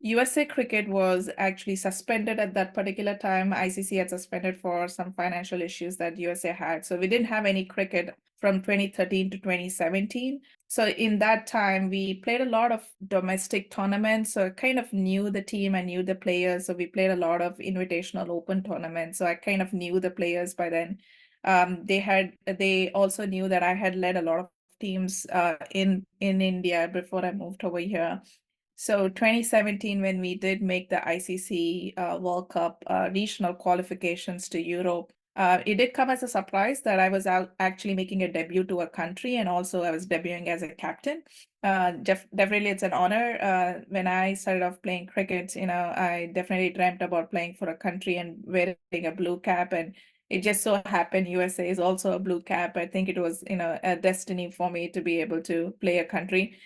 USA cricket was actually suspended at that particular time. ICC had suspended for some financial issues that USA had. So we didn't have any cricket from 2013 to 2017. So in that time, we played a lot of domestic tournaments. So I kind of knew the team, I knew the players. So we played a lot of invitational open tournaments. So I kind of knew the players by then. They also knew that I had led a lot of teams in India before I moved over here. So 2017, when we did make the ICC World Cup regional qualifications to Europe, it did come as a surprise that I was actually making a debut to a country, and also I was debuting as a captain. Definitely, it's an honor. When I started off playing cricket, I definitely dreamt about playing for a country and wearing a blue cap, and it just so happened USA is also a blue cap. I think it was, a destiny for me to be able to play a country.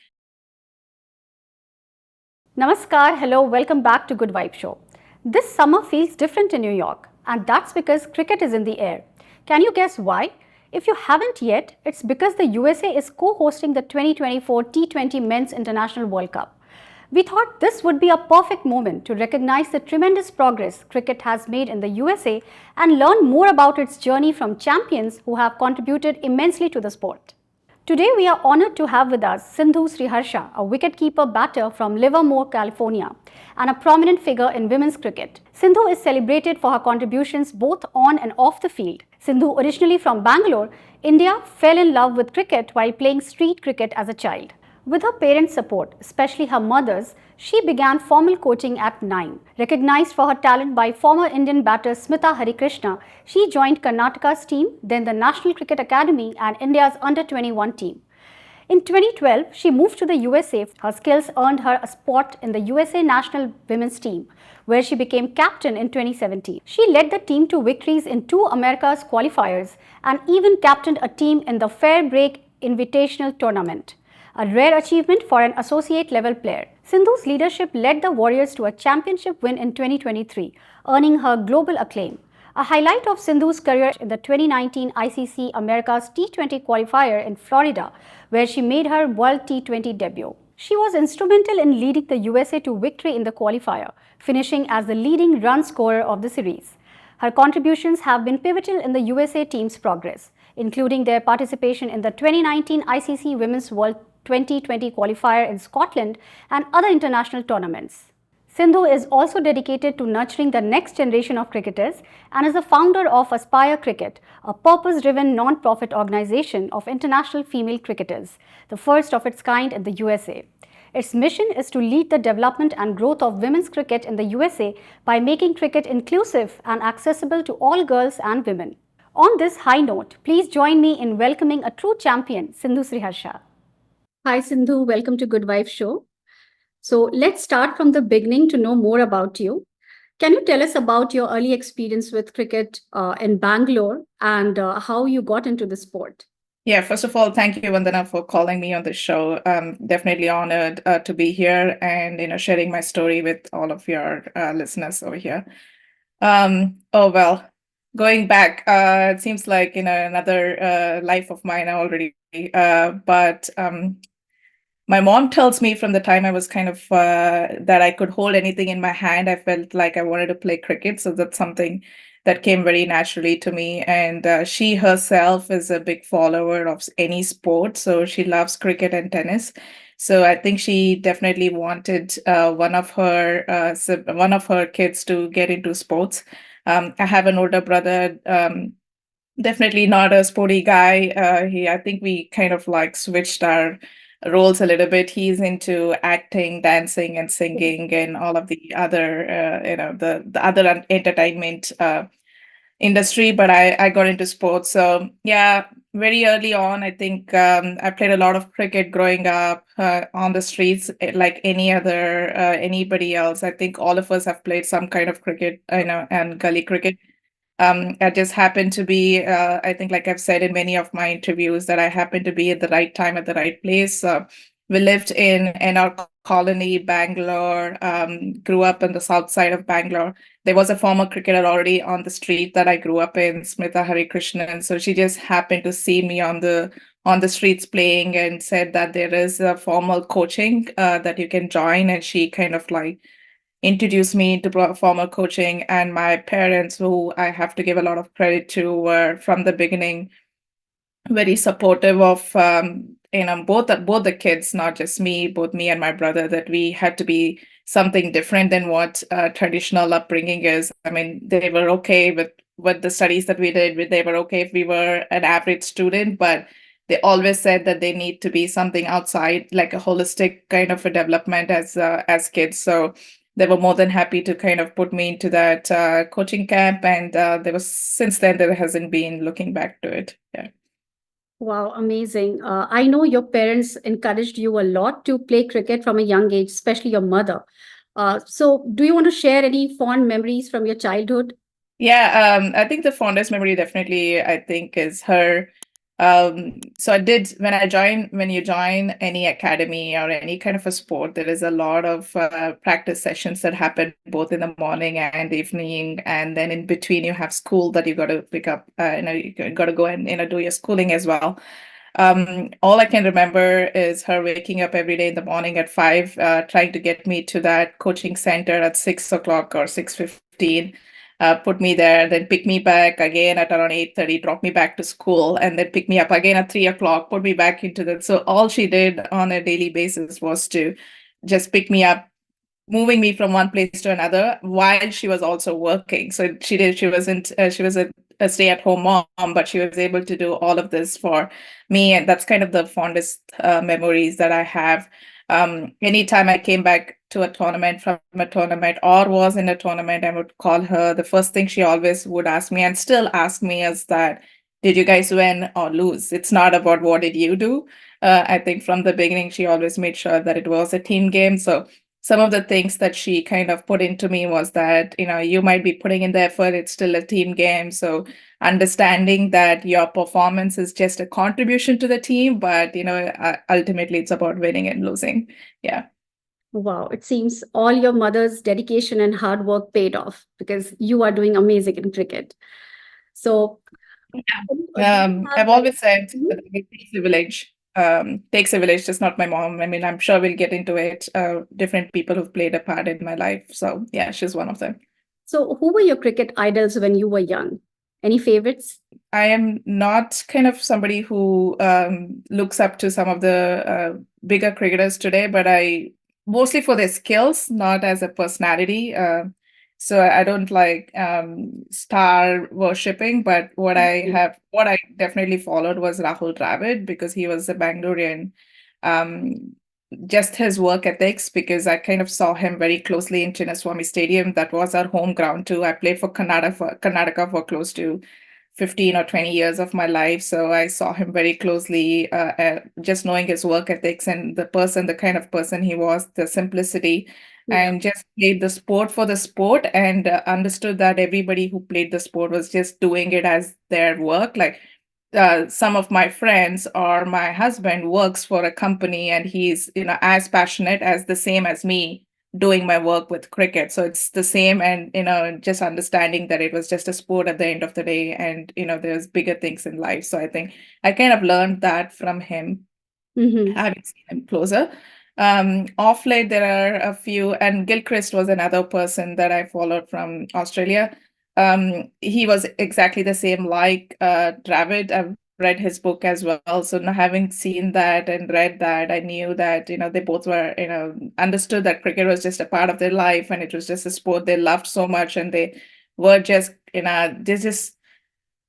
Namaskar, hello, welcome back to Good Vibe Show. This summer feels different in New York, and that's because cricket is in the air. Can you guess why? If you haven't yet, it's because the USA is co-hosting the 2024 T20 Men's International World Cup. We thought this would be a perfect moment to recognize the tremendous progress cricket has made in the USA and learn more about its journey from champions who have contributed immensely to the sport. Today we are honored to have with us Sindhu Sriharsha, a wicketkeeper batter from Livermore, California, and a prominent figure in women's cricket. Sindhu is celebrated for her contributions both on and off the field. Sindhu, originally from Bangalore, India, fell in love with cricket while playing street cricket as a child. With her parents' support, especially her mother's, she began formal coaching at 9. Recognized for her talent by former Indian batter Smita Harikrishna, she joined Karnataka's team, then the National Cricket Academy and India's under-21 team. In 2012, she moved to the USA. Her skills earned her a spot in the USA national women's team, where she became captain in 2017. She led the team to victories in 2 Americas qualifiers and even captained a team in the Fair Break Invitational Tournament, a rare achievement for an associate level player. Sindhu's leadership led the Warriors to a championship win in 2023, earning her global acclaim. A highlight of Sindhu's career in the 2019 ICC Americas T20 qualifier in Florida, where she made her World T20 debut. She was instrumental in leading the USA to victory in the qualifier, finishing as the leading run scorer of the series. Her contributions have been pivotal in the USA team's progress, including their participation in the 2019 ICC Women's World 2020 qualifier in Scotland and other international tournaments. Sindhu is also dedicated to nurturing the next generation of cricketers and is the founder of Aspire Cricket, a purpose-driven non-profit organization of international female cricketers, the first of its kind in the USA. Its mission is to lead the development and growth of women's cricket in the USA by making cricket inclusive and accessible to all girls and women. On this high note, please join me in welcoming a true champion, Sindhu Sriharsha. Hi Sindhu, welcome to Good Wife Show. So let's start from the beginning to know more about you. Can you tell us about your early experience with cricket in Bangalore and how you got into the sport? Yeah, first of all, thank you, Vandana, for calling me on the show. Definitely honored to be here and sharing my story with all of your listeners over here. Going back, it seems like another life of mine already. But my mom tells me from the time I was kind of that I could hold anything in my hand, I felt like I wanted to play cricket. So that's something that came very naturally to me. And she herself is a big follower of any sport. So she loves cricket and tennis. So I think she definitely wanted one of her kids to get into sports. I have an older brother, definitely not a sporty guy. I think we kind of like switched our roles a little bit. He's into acting, dancing, and singing, and all of the other, the other entertainment industry. But I got into sports. So yeah, very early on, I think I played a lot of cricket growing up on the streets, like anybody else. I think all of us have played some kind of cricket, and gully cricket. I just happened to be, I think, like I've said in many of my interviews, that I happened to be at the right time at the right place. We lived in our colony, Bangalore, grew up in the south side of Bangalore. There was a former cricketer already on the street that I grew up in, Smita Harikrishnan. So she just happened to see me on the streets playing and said that there is a formal coaching that you can join. And she kind of like introduced me to formal coaching, and my parents, who I have to give a lot of credit to, were from the beginning very supportive of both the kids, not just me, both me and my brother, that we had to be something different than what traditional upbringing is. I mean, they were okay with the studies that we did. They were okay if we were an average student, but they always said that they need to be something outside, like a holistic kind of a development as kids. So they were more than happy to kind of put me into that coaching camp, and there was since then there hasn't been looking back to it. Yeah. Wow, amazing. I know your parents encouraged you a lot to play cricket from a young age, especially your mother. So, do you want to share any fond memories from your childhood? Yeah, I think the fondest memory definitely, I think, is her. So I did when you join any academy or any kind of a sport, there is a lot of practice sessions that happen both in the morning and evening, and then in between you have school that you got to pick up. You got to go and do your schooling as well. All I can remember is her waking up every day in the morning at 5, trying to get me to that coaching center at 6 o'clock or 6:15. Put me there, then pick me back again at around 8:30, drop me back to school, and then pick me up again at 3 o'clock, put me back into the. So all she did on a daily basis was to just pick me up, moving me from one place to another while she was also working. So she was a stay-at-home mom, but she was able to do all of this for me, and that's kind of the fondest memories that I have. Anytime I came back to a tournament from a tournament or was in a tournament, I would call her. The first thing she always would ask me and still ask me is that, did you guys win or lose? It's not about what did you do. I think from the beginning, she always made sure that it was a team game. So some of the things that she kind of put into me was that, you might be putting in the effort, it's still a team game. So understanding that your performance is just a contribution to the team, but, ultimately it's about winning and losing. Yeah. Wow, it seems all your mother's dedication and hard work paid off because you are doing amazing in cricket. So, do you have I've like, always said Mhm. that it takes a village. Takes a village, just not my mom. I mean, I'm sure we'll get into it. Different people who've played a part in my life. So yeah, she's one of them. So who were your cricket idols when you were young? Any favorites? I am not kind of somebody who looks up to some of the bigger cricketers today, but I mostly for their skills, not as a personality. So I don't like star worshipping, but what I definitely followed was Rahul Dravid because he was a Bangalorean. Um, just his work ethics, because I kind of saw him very closely in Chinnaswamy Stadium. That was our home ground too. I played for Karnataka for close to 15 or 20 years of my life. So I saw him very closely, just knowing his work ethics and the kind of person he was, the simplicity, Yeah. and just played the sport for the sport and understood that everybody who played the sport was just doing it as their work. Like some of my friends or my husband works for a company and he's, as passionate as the same as me doing my work with cricket. So it's the same, and just understanding that it was just a sport at the end of the day, and there's bigger things in life. So I think I kind of learned that from him, Mm-hmm. having seen him closer. Off late, there are a few, and Gilchrist was another person that I followed from Australia. He was exactly the same like Dravid. I've read his book as well. So now having seen that and read that, I knew that, they both were, understood that cricket was just a part of their life and it was just a sport they loved so much. And they were just, they just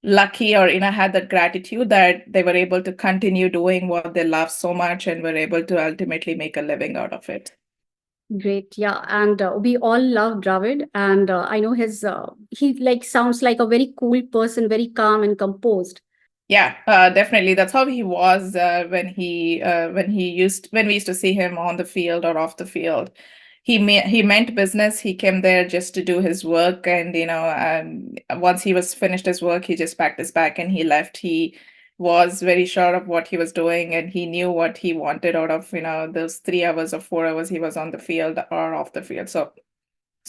lucky or had that gratitude that they were able to continue doing what they love so much and were able to ultimately make a living out of it. Great, yeah, and we all love Dravid, and I know he like sounds like a very cool person, very calm and composed. Yeah, definitely. That's how he was when we used to see him on the field or off the field. He meant business. He came there just to do his work, and once he was finished his work, he just packed his bag and he left. He was very sure of what he was doing, and he knew what he wanted out of those 3 hours or 4 hours he was on the field or off the field. So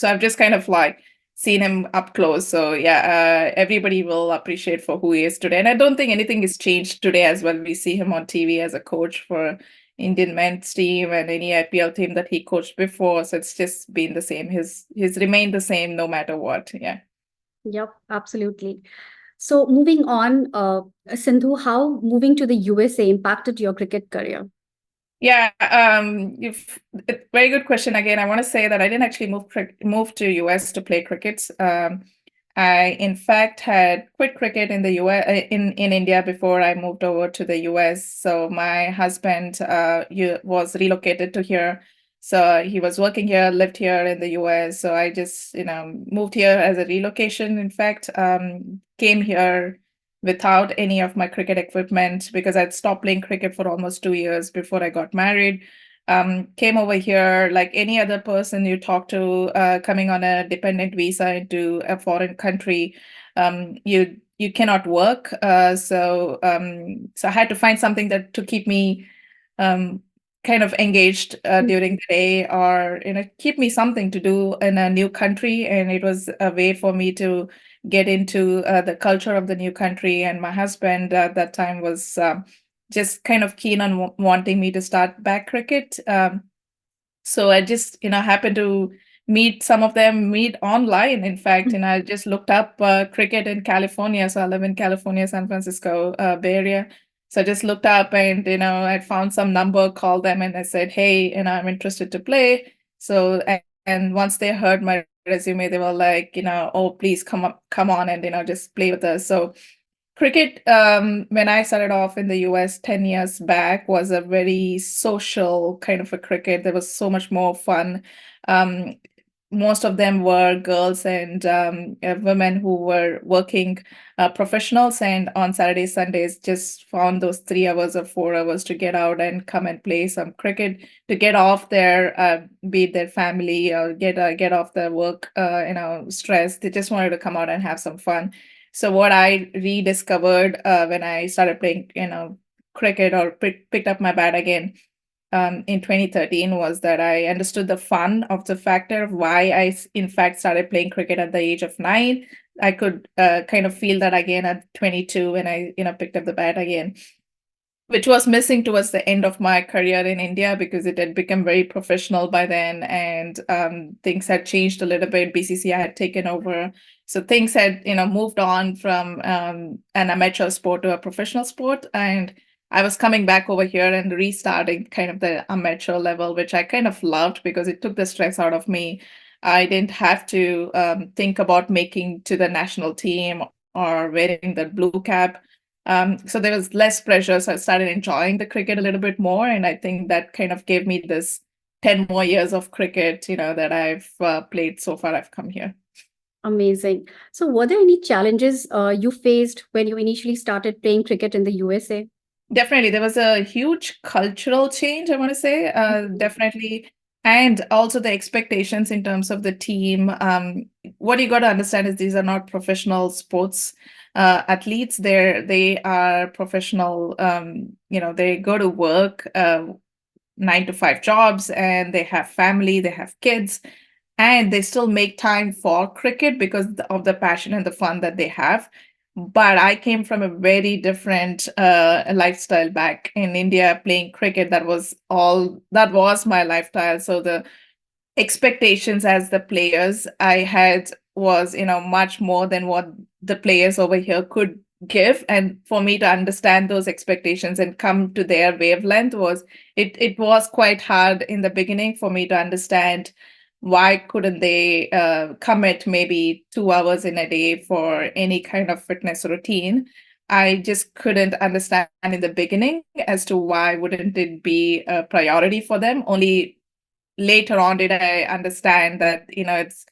I've just kind of like seen him up close. So yeah, everybody will appreciate for who he is today. And I don't think anything has changed today as well. We see him on TV as a coach for, Indian men's team and any IPL team that he coached before. So it's just been the same. He's remained the same no matter what. Yeah. Yep, absolutely. So moving on, Sindhu, how moving to the USA impacted your cricket career? Yeah, very good question again. I want to say that I didn't actually move to US to play cricket. I in fact had quit cricket in the US in India before I moved over to the US. So my husband was relocated to here. So he was working here, lived here in the US. So I just moved here as a relocation. In fact, came here without any of my cricket equipment because I'd stopped playing cricket for almost 2 years before I got married. Came over here like any other person you talk to, coming on a dependent visa into a foreign country. You cannot work, so I had to find something that to keep me um, kind of engaged during the day, or keep me something to do in a new country. And it was a way for me to get into the culture of the new country. And my husband at that time was just kind of keen on wanting me to start back cricket. So I just, happened to meet some of them, meet online, in fact, and I just looked up cricket in California. So I live in California, San Francisco, Bay Area. So I just looked up and, I found some number, called them, and I said, hey, I'm interested to play. So, and once they heard my resume, they were like, oh, please come on and, just play with us. So cricket, when I started off in the US 10 years back, was a very social kind of a cricket. There was so much more fun. Um, Most of them were girls and women who were working professionals, and on Saturdays, Sundays, just found those 3 hours or 4 hours to get out and come and play some cricket to get off their, be it their family or get off their work, stress. They just wanted to come out and have some fun. So what I rediscovered when I started playing, cricket, or picked up my bat again in 2013, was that I understood the fun of the factor of why in fact, started playing cricket at the age of 9. I could kind of feel that again at 22 when I, picked up the bat again, which was missing towards the end of my career in India because it had become very professional by then, and things had changed a little bit. BCCI had taken over, so things had moved on from an amateur sport to a professional sport, and I was coming back over here and restarting kind of the amateur level, which I kind of loved because it took the stress out of me. I didn't have to think about making to the national team or wearing the blue cap. So there was less pressure. So I started enjoying the cricket a little bit more. And I think that kind of gave me this 10 more years of cricket, that I've played so far. I've come here. Amazing. So, were there any challenges you faced when you initially started playing cricket in the USA? Definitely. There was a huge cultural change, I want to say, definitely. And also the expectations in terms of the team. What you got to understand is these are not professional sports athletes. They are professional, they go to work, 9 to 5 jobs, and they have family, they have kids, and they still make time for cricket because of the passion and the fun that they have. But I came from a very different lifestyle back in India, playing cricket. That was my lifestyle. So the expectations as the players I had was, much more than what the players over here could give. And for me to understand those expectations and come to their wavelength it was quite hard in the beginning for me to understand why couldn't they commit maybe 2 hours in a day for any kind of fitness routine. I just couldn't understand in the beginning as to why wouldn't it be a priority for them. Only later on did I understand that, it's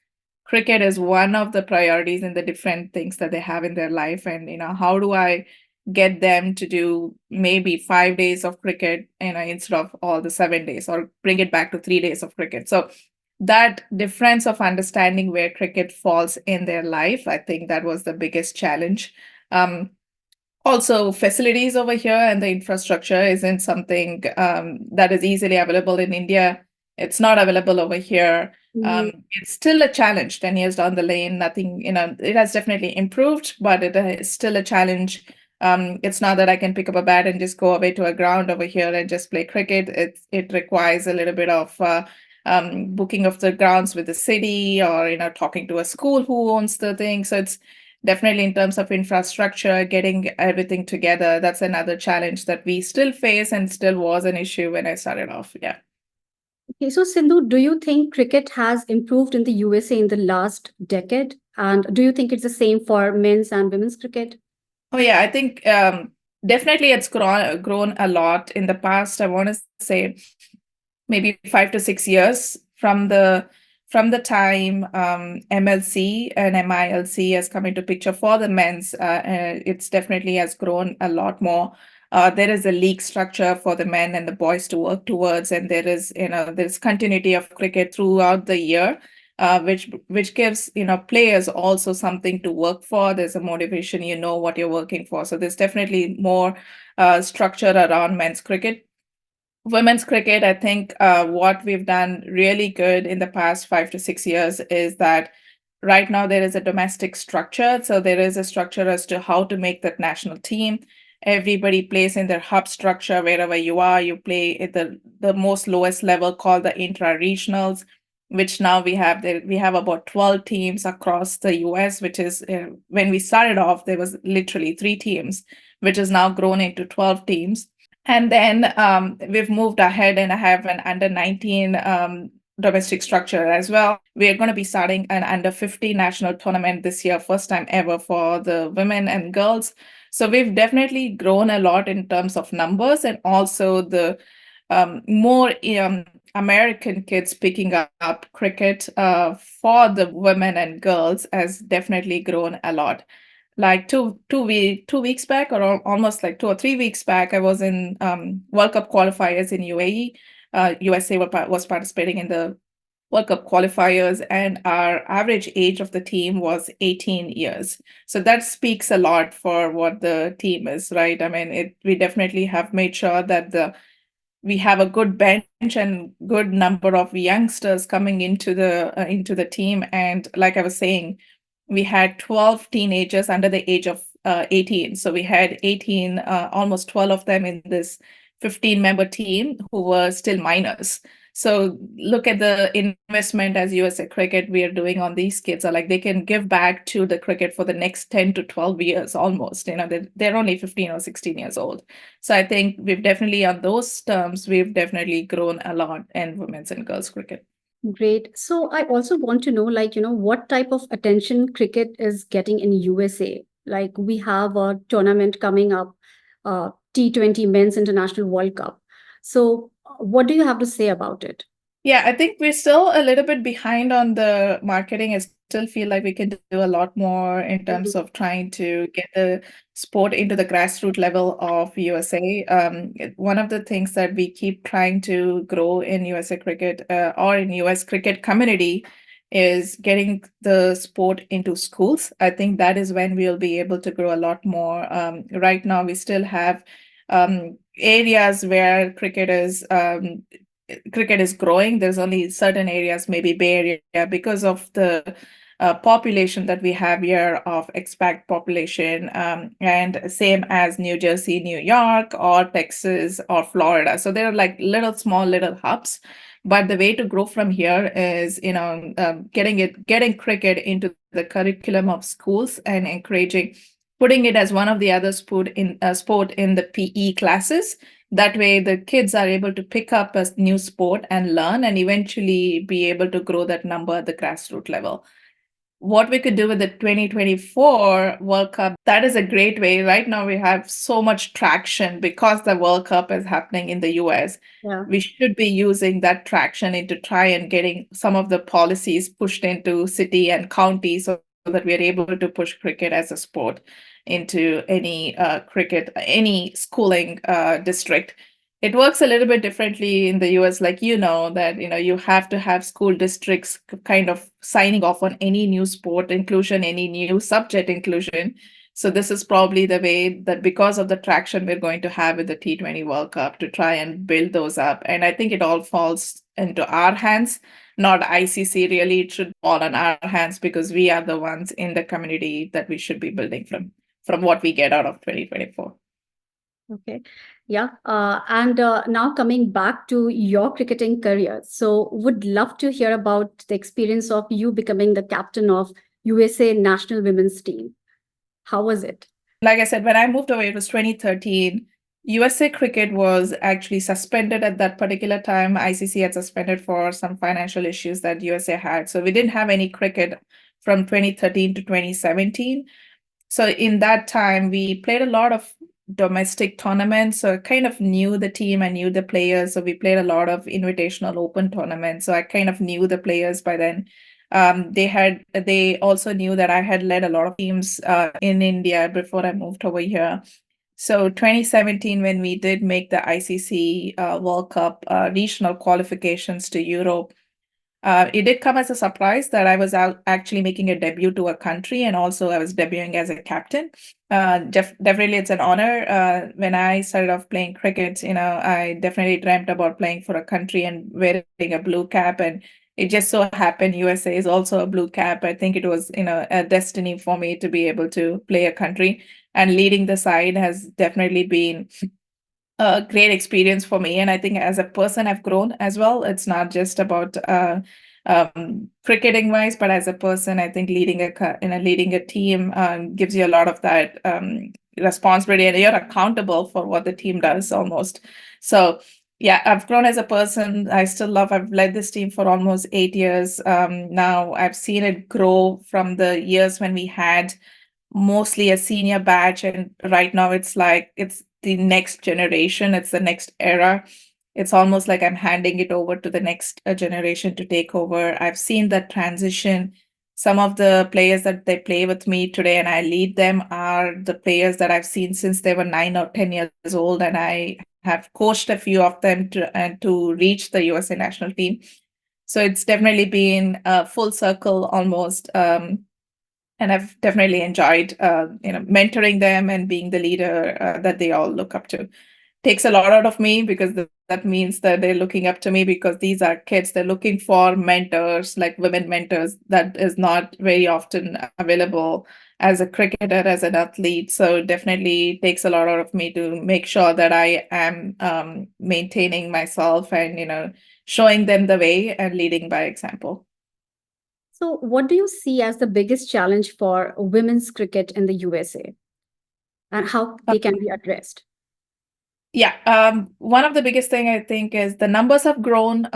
cricket is one of the priorities in the different things that they have in their life. And, how do I get them to do maybe 5 days of cricket, instead of all the 7 days, or bring it back to 3 days of cricket. So that difference of understanding where cricket falls in their life, I think that was the biggest challenge. Also, facilities over here and the infrastructure isn't something that is easily available in India. It's not available over here. It's still a challenge 10 years down the lane. Nothing, it has definitely improved, but it is still a challenge It's not that I can pick up a bat and just go away to a ground over here and just play cricket. It requires a little bit of booking of the grounds with the city, or talking to a school who owns the thing. So it's definitely, in terms of infrastructure, getting everything together. That's another challenge that we still face and still was an issue when I started off. Yeah. Okay, so Sindhu, do you think cricket has improved in the USA in the last decade? And do you think it's the same for men's and women's cricket? Oh yeah, I think definitely it's grown a lot in the past. I want to say maybe 5 to 6 years from the time MLC and MILC has come into picture for the men's. It's definitely has grown a lot more. There is a league structure for the men and the boys to work towards, and there's continuity of cricket throughout the year, which gives players also something to work for. There's a motivation, what you're working for. So there's definitely more structure around men's cricket. Women's cricket, I think what we've done really good in the past 5 to 6 years is that right now there is a domestic structure. So there is a structure as to how to make that national team. Everybody plays in their hub structure. Wherever you are, you play at the most lowest level, called the intra-regionals, which now we have about 12 teams across the US, which is when we started off, there was literally 3 teams, which has now grown into 12 teams. And then we've moved ahead and have an under 19 domestic structure as well. We're going to be starting an under 50 national tournament this year, first time ever for the women and girls. So we've definitely grown a lot in terms of numbers, and also the more American kids picking up cricket for the women and girls has definitely grown a lot. Like 2 weeks back, or almost like 2 or 3 weeks back, I was in World Cup qualifiers in UAE. USA was participating in the World Cup qualifiers, and our average age of the team was 18 years. So that speaks a lot for what the team is, right? I mean, we definitely have made sure that we have a good bench and good number of youngsters coming into the team. And like I was saying, we had 12 teenagers under the age of 18. So we had 18, almost 12 of them in this 15-member team who were still minors. So look at the investment as USA Cricket we are doing on these kids. Are like they can give back to the cricket for the next 10 to 12 years almost. They're only 15 or 16 years old. So I think we've definitely, on those terms, we've definitely grown a lot in women's and girls cricket. Great. So I also want to know, what type of attention cricket is getting in USA? Like we have a tournament coming up, T20 Men's International World Cup. So what do you have to say about it? Yeah, I think we're still a little bit behind on the marketing. I still feel like we can do a lot more in terms of trying to get the sport into the grassroots level of USA. One of the things that we keep trying to grow in USA cricket, or in US cricket community, is getting the sport into schools. I think that is when we'll be able to grow a lot more. Right now, we still have areas where cricket is growing. There's only certain areas, maybe Bay Area, because of the population that we have here of expat population, and same as New Jersey, New York, or Texas, or Florida. So there are like small little hubs. But the way to grow from here is, getting cricket into the curriculum of schools and encouraging, putting it as one of the other sport in the PE classes. That way, the kids are able to pick up a new sport and learn, and eventually be able to grow that number at the grassroots level. What we could do with the 2024 World Cup, that is a great way. Right now, we have so much traction because the World Cup is happening in the US. Yeah. We should be using that traction into try and getting some of the policies pushed into city and county, so that we are able to push cricket as a sport into any schooling district. It works a little bit differently in the US, like that you have to have school districts kind of signing off on any new sport inclusion, any new subject inclusion. So this is probably the way that, because of the traction we're going to have with the T20 World Cup, to try and build those up. And I think it all falls into our hands, not ICC really. It should fall on our hands, because we are the ones in the community that we should be building from. from what we get out of 2024. Okay. Yeah. And now coming back to your cricketing career. So would love to hear about the experience of you becoming the captain of USA national women's team. How was it? Like I said, when I moved away, it was 2013. USA cricket was actually suspended at that particular time. ICC had suspended for some financial issues that USA had. So we didn't have any cricket from 2013 to 2017. So in that time, we played a lot of domestic tournaments. So I kind of knew the team, I knew the players. So we played a lot of invitational open tournaments. So I kind of knew the players by then. They also knew that I had led a lot of teams in India before I moved over here. So 2017, when we did make the ICC World Cup regional qualifications to Europe, it did come as a surprise that I was out actually making a debut to a country, and also I was debuting as a captain. Definitely, it's an honor. When I started off playing cricket, I definitely dreamt about playing for a country and wearing a blue cap, and it just so happened USA is also a blue cap. I think it was, a destiny for me to be able to play a country, and leading the side has definitely been a great experience for me. And I think as a person, I've grown as well. It's not just about cricketing wise, but as a person, I think leading a team gives you a lot of that responsibility, and you're accountable for what the team does almost. So yeah, I've grown as a person. I've led this team for almost 8 years now. I've seen it grow from the years when we had mostly a senior batch, and right now it's the next generation, it's the next era. It's almost like I'm handing it over to the next generation to take over. I've seen that transition. Some of the players that they play with me today and I lead them are the players that I've seen since they were 9 or 10 years old, and I have coached a few of them to reach the USA national team. So it's definitely been a full circle almost. And I've definitely enjoyed, mentoring them and being the leader that they all look up to. Takes a lot out of me because that means that they're looking up to me, because these are kids. They're looking for mentors, like women mentors, that is not very often available as a cricketer, as an athlete. So definitely takes a lot out of me to make sure that I am maintaining myself and, showing them the way and leading by example. So what do you see as the biggest challenge for women's cricket in the USA and how they can be addressed? Yeah, one of the biggest thing I think is the numbers have grown.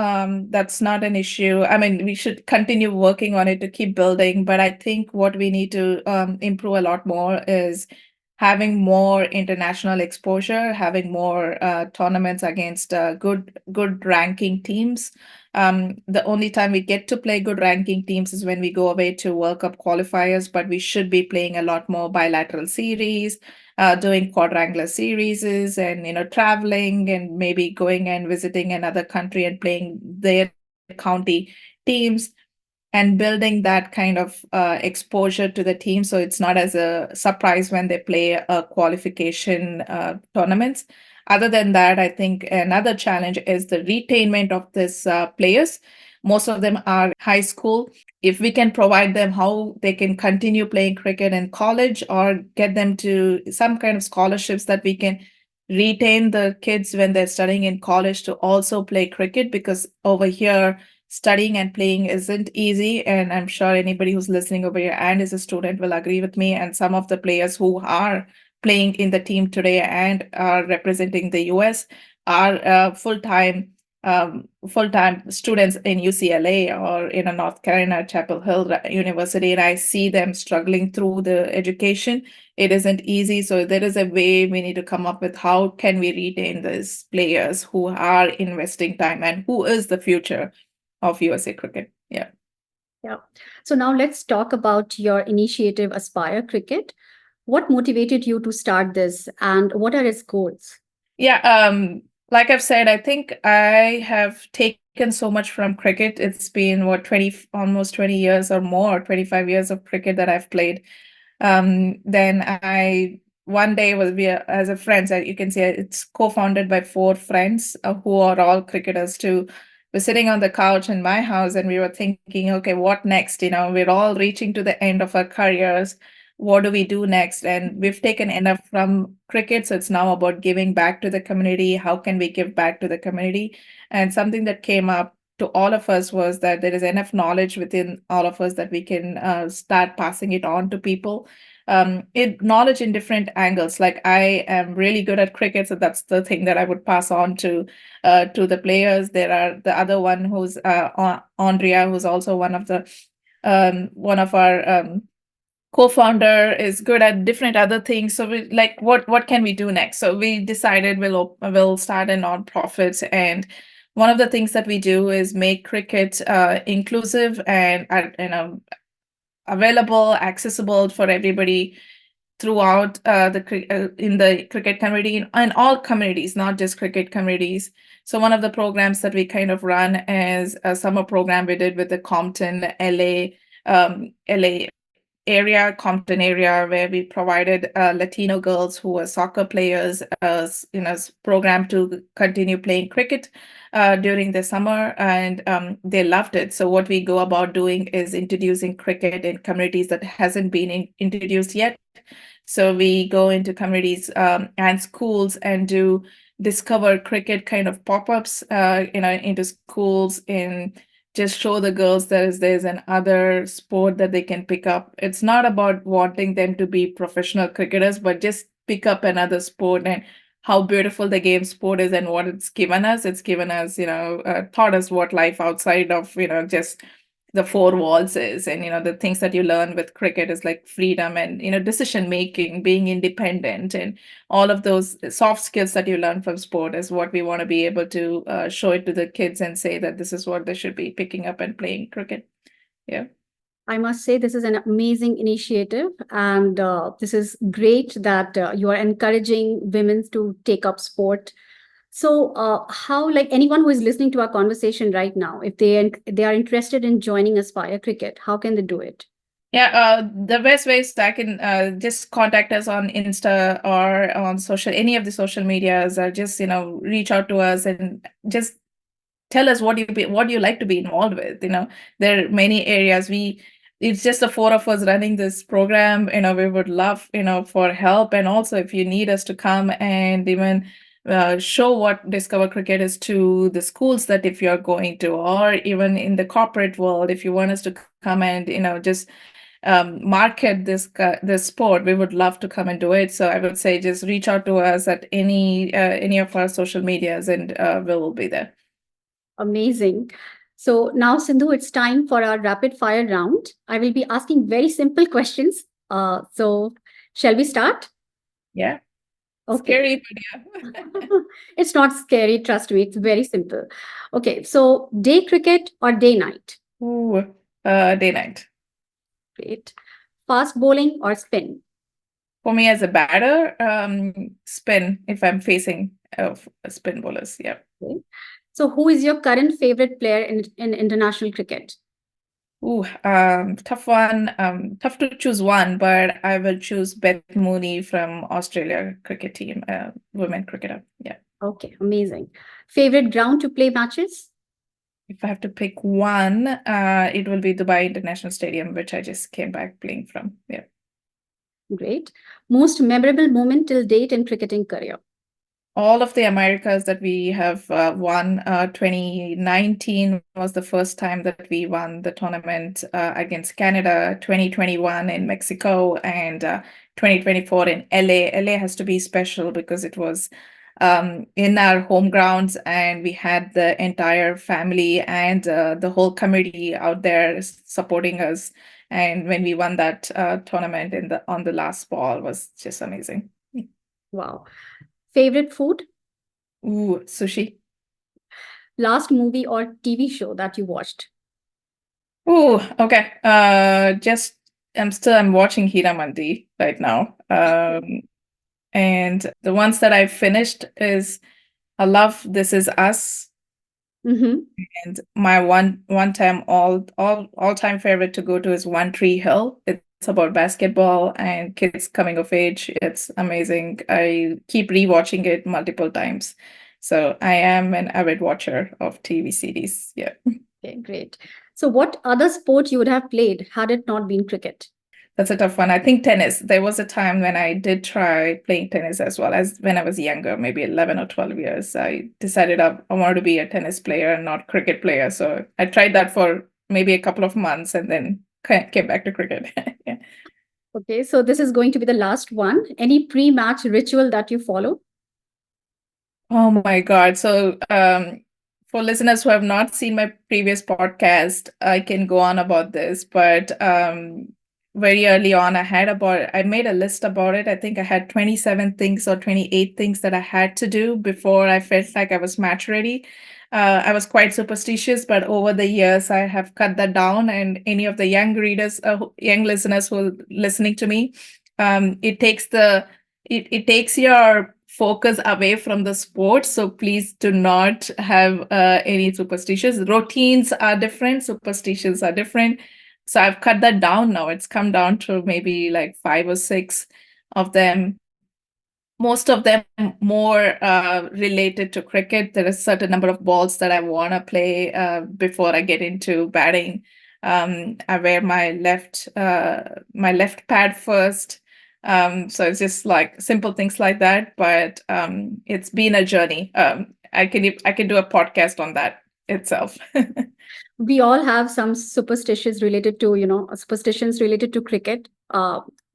That's not an issue. I mean, we should continue working on it to keep building, but I think what we need to improve a lot more is having more international exposure, having more tournaments against good ranking teams. The only time we get to play good ranking teams is when we go away to World Cup qualifiers, but we should be playing a lot more bilateral series, doing quadrangular series, and traveling and maybe going and visiting another country and playing their county teams, and building that kind of exposure to the team, so it's not as a surprise when they play a qualification tournaments. Other than that, I think another challenge is the retainment of these players. Most of them are high school. If we can provide them how they can continue playing cricket in college, or get them to some kind of scholarships that we can retain the kids when they're studying in college to also play cricket, because over here studying and playing isn't easy. And I'm sure anybody who's listening over here and is a student will agree with me. And some of the players who are playing in the team today and are representing the US are full-time students in UCLA or in a North Carolina Chapel Hill University, and I see them struggling through the education. It isn't easy, so there is a way we need to come up with how can we retain these players who are investing time and who is the future of USA cricket. Yeah. Yeah. So now let's talk about your initiative, Aspire Cricket. What motivated you to start this and what are its goals? Yeah, like I've said, I think I have taken so much from cricket. It's been what, 20, almost 20 years or more, 25 years of cricket that I've played. Then I one day as a friend, so you can say it's co-founded by four friends who are all cricketers too. We're sitting on the couch in my house and we were thinking, okay, what next? We're all reaching to the end of our careers. what do we do next? And we've taken enough from cricket, so it's now about giving back to the community. How can we give back to the community? And something that came up to all of us was that there is enough knowledge within all of us that we can start passing it on to people. Knowledge in different angles. Like I am really good at cricket, so that's the thing that I would pass on to the players. There are the other one who's Andrea, who's also one of our co-founder is good at different other things. So we like what can we do next? So we decided we'll start a nonprofit, and one of the things that we do is make cricket inclusive and available, accessible for everybody throughout in the cricket community and all communities, not just cricket communities. So one of the programs that we kind of run is a summer program we did with the Compton, LA area, Compton area, where we provided Latino girls who were soccer players, program to continue playing cricket during the summer, and they loved it. So what we go about doing is introducing cricket in communities that hasn't been introduced yet. So we go into communities and schools and do discover cricket kind of pop-ups, into schools and just show the girls there's an other sport that they can pick up. It's not about wanting them to be professional cricketers, but just pick up another sport and how beautiful the game sport is and what it's given us. It's given us, taught us what life outside of, just the four walls is. And, the things that you learn with cricket is like freedom and, decision making, being independent, and all of those soft skills that you learn from sport is what we want to be able to show it to the kids and say that this is what they should be picking up and playing cricket. Yeah. I must say, this is an amazing initiative, and this is great that you are encouraging women to take up sport. So, how, like anyone who is listening to our conversation right now, if they are interested in joining Aspire Cricket, how can they do it? Yeah, the best ways I can just contact us on Insta or on any of the social medias, or just reach out to us and just tell us what you like to be involved with. There are many areas it's just the four of us running this program. We would love for help, and also if you need us to come and even show what Discover Cricket is to the schools that if you're going to, or even in the corporate world, if you want us to come and just market this sport, we would love to come and do it. So I would say just reach out to us at any of our social medias, and we'll be there. Amazing. So now, Sindhu, it's time for our rapid fire round. I will be asking very simple questions. So shall we start? Yeah. Okay. Scary, but yeah. It's not scary, trust me. It's very simple. Okay, so day cricket or day night? Ooh, day night. Great. Fast bowling or spin? For me as a batter, spin if I'm facing spin bowlers. Yeah. Okay. So who is your current favorite player in international cricket? Ooh, tough one. Tough to choose one, but I will choose Beth Mooney from Australia cricket team, women cricketer. Yeah. Okay, amazing. Favorite ground to play matches? If I have to pick one, it will be Dubai International Stadium, which I just came back playing from. Yeah. Great. Most memorable moment till date in cricketing career? All of the Americas that we have won. 2019 was the first time that we won the tournament against Canada, 2021 in Mexico, and 2024 in LA. LA has to be special because it was in our home grounds, and we had the entire family and the whole community out there supporting us. And when we won that tournament on the last ball was just amazing. Wow. Favorite food? Ooh, sushi. Last movie or TV show that you watched? Ooh, okay. I'm watching Hiramandi right now. And the ones that I finished is I love This Is Us. Mm-hmm. And my one time all time favorite to go to is One Tree Hill. It's about basketball and kids coming of age. It's amazing. I keep rewatching it multiple times. So I am an avid watcher of TV series. Yeah. Okay, great. So what other sport you would have played had it not been cricket? That's a tough one. I think tennis. There was a time when I did try playing tennis as well as when I was younger, maybe 11 or 12 years. I decided I wanted to be a tennis player and not cricket player. So I tried that for maybe a couple of months and then came back to cricket. Yeah. Okay, so this is going to be the last one. Any pre-match ritual that you follow? Oh my God. So, for listeners who have not seen my previous podcast, I can go on about this, but very early on, I made a list about it. I think I had 27 things or 28 things that I had to do before I felt like I was match ready. I was quite superstitious, but over the years, I have cut that down. And any of the young readers, young listeners who are listening to me, it takes it takes your focus away from the sport. So please do not have any superstitions. Routines are different, superstitions are different. So I've cut that down now. It's come down to maybe like 5 or 6 of them, most of them more related to cricket. There is a certain number of balls that I want to play before I get into batting. I wear my left pad first. So it's just like simple things like that. But it's been a journey. I can do a podcast on that itself. We all have some superstitions related to, superstitions related to cricket.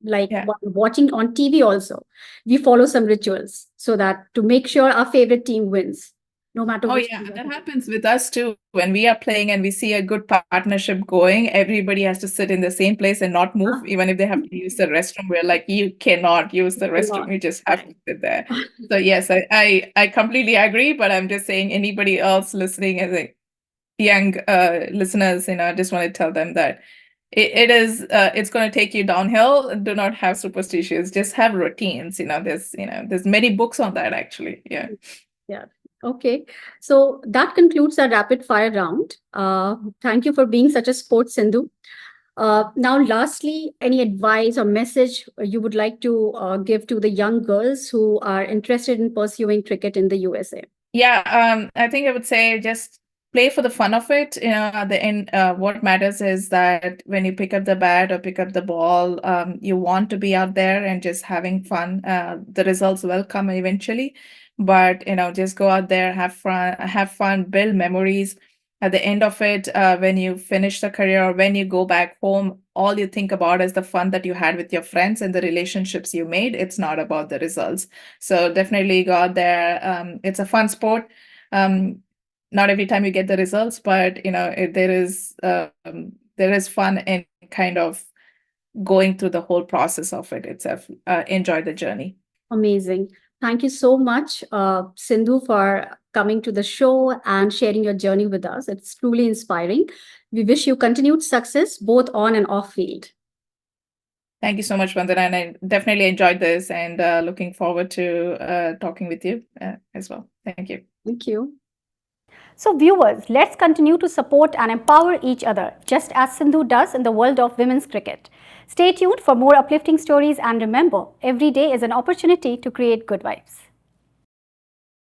Like Yeah. watching on TV also, we follow some rituals so that to make sure our favorite team wins, no matter Oh which yeah, team we are that supporting. happens with us too. When we are playing and we see a good partnership going, everybody has to sit in the same place and not move, Ah, even if they have to use the restroom. We're like, you cannot use the a restroom. lot. You just have to sit there. So yes, I completely agree, but I'm just saying anybody else listening as a young listeners, I just want to tell them that it's going to take you downhill. Do not have superstitions. Just have routines. There's many books on that actually. Yeah. Yeah. Okay. So that concludes our rapid fire round. Thank you for being such a sports Sindhu. Now, lastly, any advice or message you would like to give to the young girls who are interested in pursuing cricket in the USA? Yeah, I think I would say just play for the fun of it. At the end, what matters is that when you pick up the bat or pick up the ball, you want to be out there and just having fun. The results will come eventually, but just go out there, have fun, build memories. At the end of it, when you finish the career or when you go back home, all you think about is the fun that you had with your friends and the relationships you made. It's not about the results. So definitely go out there. It's a fun sport. Um, not every time you get the results, but there is fun in kind of going through the whole process of it itself. Enjoy the journey. Amazing. Thank you so much, Sindhu, for coming to the show and sharing your journey with us. It's truly inspiring. We wish you continued success both on and off field. Thank you so much, Vandana, and I definitely enjoyed this and looking forward to talking with you as well. Thank you. Thank you. So, viewers, let's continue to support and empower each other, just as Sindhu does in the world of women's cricket. Stay tuned for more uplifting stories and remember, every day is an opportunity to create good vibes.